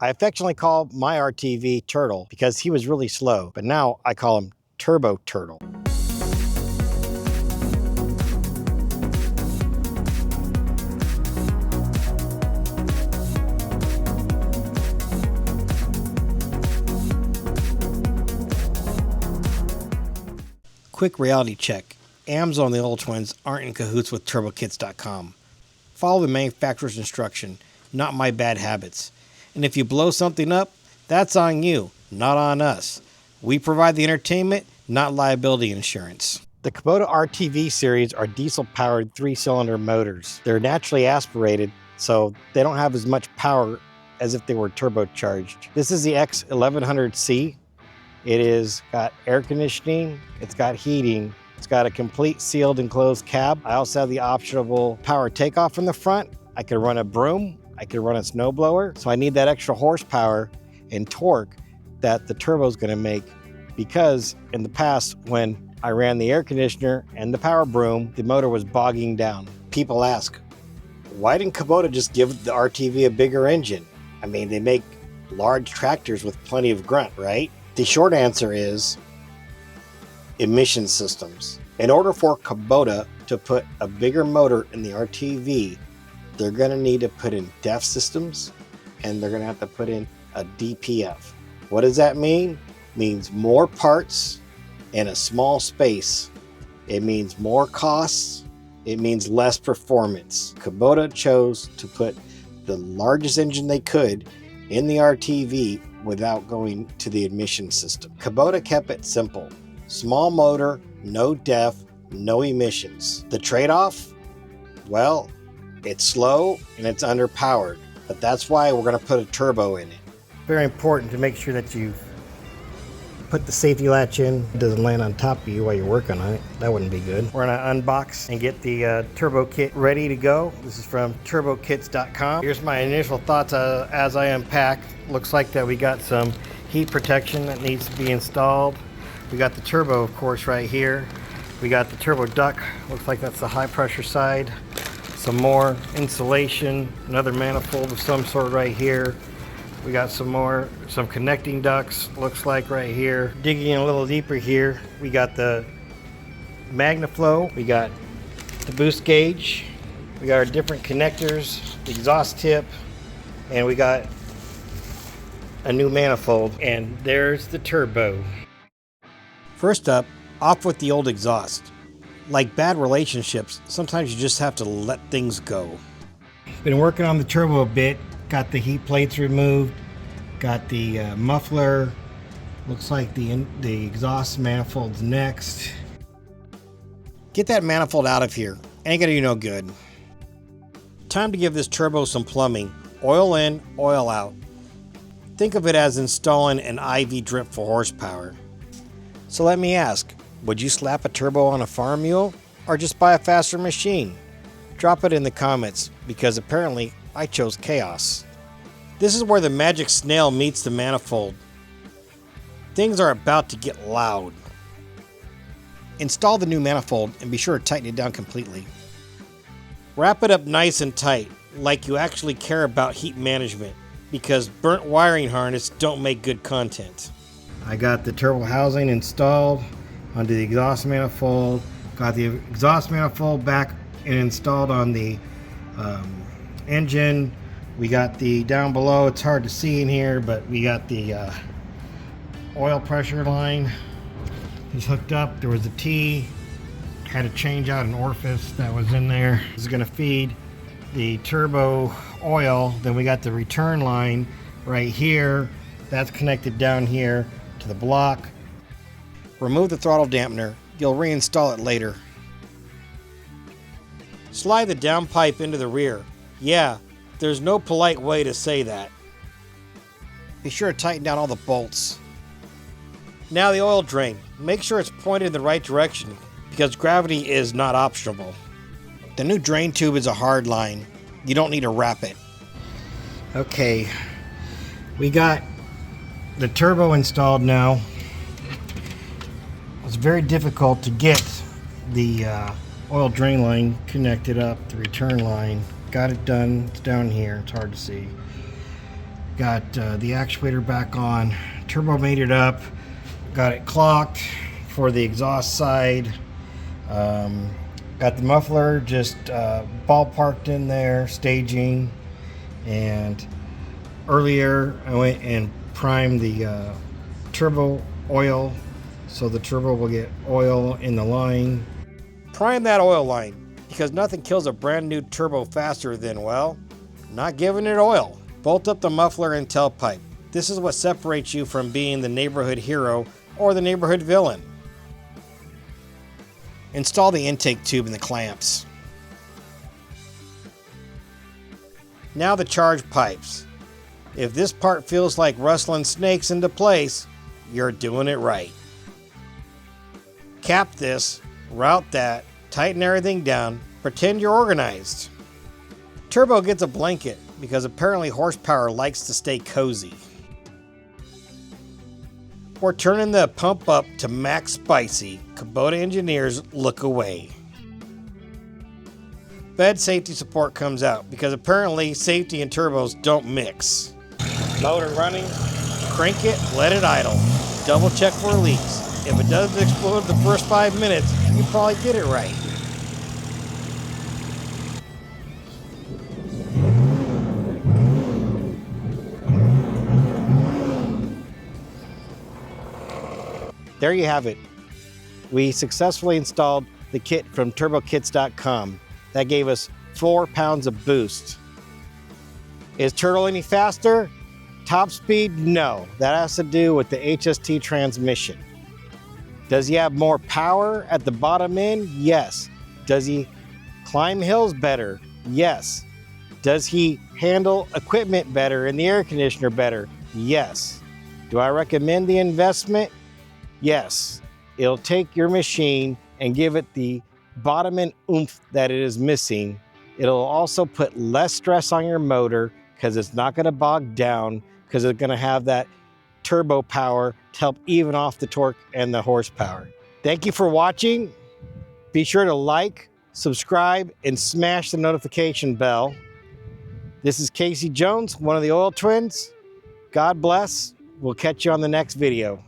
I affectionately call my RTV Turtle because he was really slow, but now I call him Turbo Turtle. Quick reality check. Amsoil and the oiltwins aren't in cahoots with turbokits.com. Follow the manufacturer's instruction, not my bad habits. And if you blow something up, that's on you, not on us. We provide the entertainment, not liability insurance. The Kubota RTV series are diesel-powered 3-cylinder motors. They're naturally aspirated, so they don't have as much power as if they were turbocharged. This is the X1100C. It is got air conditioning, it's got heating, it's got a complete sealed enclosed cab. I also have the optional power takeoff from the front. I could run a broom, I could run a snowblower, so I need that extra horsepower and torque that the turbo is going to make, because in the past when I ran the air conditioner and the power broom, the motor was bogging down. People ask, why didn't Kubota just give the RTV a bigger engine? I mean, they make large tractors with plenty of grunt, right? The short answer is emission systems. In order for Kubota to put a bigger motor in the RTV, they're going to need to put in DEF systems, and they're going to have to put in a DPF. What does that mean? It means more parts in a small space. It means more costs. It means less performance. Kubota chose to put the largest engine they could in the RTV without going to the emission system. Kubota kept it simple. Small motor, no DEF, no emissions. The trade-off? Well, it's slow and it's underpowered, but that's why we're going to put a turbo in it. Very important to make sure that you put the safety latch in. It doesn't land on top of you while you're working on it. That wouldn't be good. We're going to unbox and get the turbo kit ready to go. This is from turbokits.com. Here's my initial thoughts as I unpack. Looks like that we got some heat protection that needs to be installed. We got the turbo, of course, right here. We got the turbo duct. Looks like that's the high pressure side. Some more insulation, another manifold of some sort right here. We got some connecting ducts, looks like right here. Digging in a little deeper here, we got the MagnaFlow, we got the boost gauge, we got our different connectors, the exhaust tip, and we got a new manifold, and there's the turbo. First up, off with the old exhaust. Like bad relationships, sometimes you just have to let things go. Been working on the turbo a bit. Got the heat plates removed, got the muffler, looks like the exhaust manifold's next. Get that manifold out of here, ain't gonna do no good. Time to give this turbo some plumbing. Oil in, oil out. Think of it as installing an IV drip for horsepower. So let me ask, would you slap a turbo on a farm mule or just buy a faster machine? Drop it in the comments, because apparently I chose chaos. This is where the magic snail meets the manifold. Things are about to get loud. Install the new manifold and be sure to tighten it down completely. Wrap it up nice and tight, like you actually care about heat management, because burnt wiring harness don't make good content. I got the turbo housing installed onto the exhaust manifold. Got the exhaust manifold back and installed on the engine. We got the down below, it's hard to see in here, but we got the oil pressure line is hooked up. There was a T, had to change out an orifice that was in there. This is going to feed the turbo oil. Then we got the return line right here. That's connected down here to the block. Remove the throttle dampener. You'll reinstall it later. Slide the downpipe into the rear. Yeah, there's no polite way to say that. Be sure to tighten down all the bolts. Now the oil drain. Make sure it's pointed in the right direction, because gravity is not optional. The new drain tube is a hard line. You don't need to wrap it. Okay, we got the turbo installed now. It's very difficult to get the oil drain line connected up, the return line. Got it done. It's down here. It's hard to see. Got the actuator back on. Turbo made it up. Got it clocked for the exhaust side. Got the muffler just ballparked in there, staging. And earlier I went and primed the turbo oil so the turbo will get oil in the line. Prime that oil line because nothing kills a brand new turbo faster than, well, not giving it oil. Bolt up the muffler and tailpipe. This is what separates you from being the neighborhood hero or the neighborhood villain. Install the intake tube and the clamps. Now the charge pipes. If this part feels like rustling snakes into place, you're doing it right. Cap this, route that, tighten everything down, pretend you're organized. Turbo gets a blanket because apparently horsepower likes to stay cozy. We're turning the pump up to max spicy. Kubota engineers look away. Bed safety support comes out because apparently safety and turbos don't mix. Motor running, crank it, let it idle. Double check for leaks. If it doesn't explode the first 5 minutes, you probably did it right. There you have it. We successfully installed the kit from turbokits.com. That gave us 4 pounds of boost. Is Turtle any faster? Top speed? No. That has to do with the HST transmission. Does he have more power at the bottom end? Yes. Does he climb hills better? Yes. Does he handle equipment better and the air conditioner better? Yes. Do I recommend the investment? Yes. It'll take your machine and give it the bottom end oomph that it is missing. It'll also put less stress on your motor because it's not going to bog down because it's going to have that turbo power to help even off the torque and the horsepower. Thank you for watching. Be sure to like, subscribe, and smash the notification bell. This is Casey Jones, one of the Oil Twins. God bless. We'll catch you on the next video.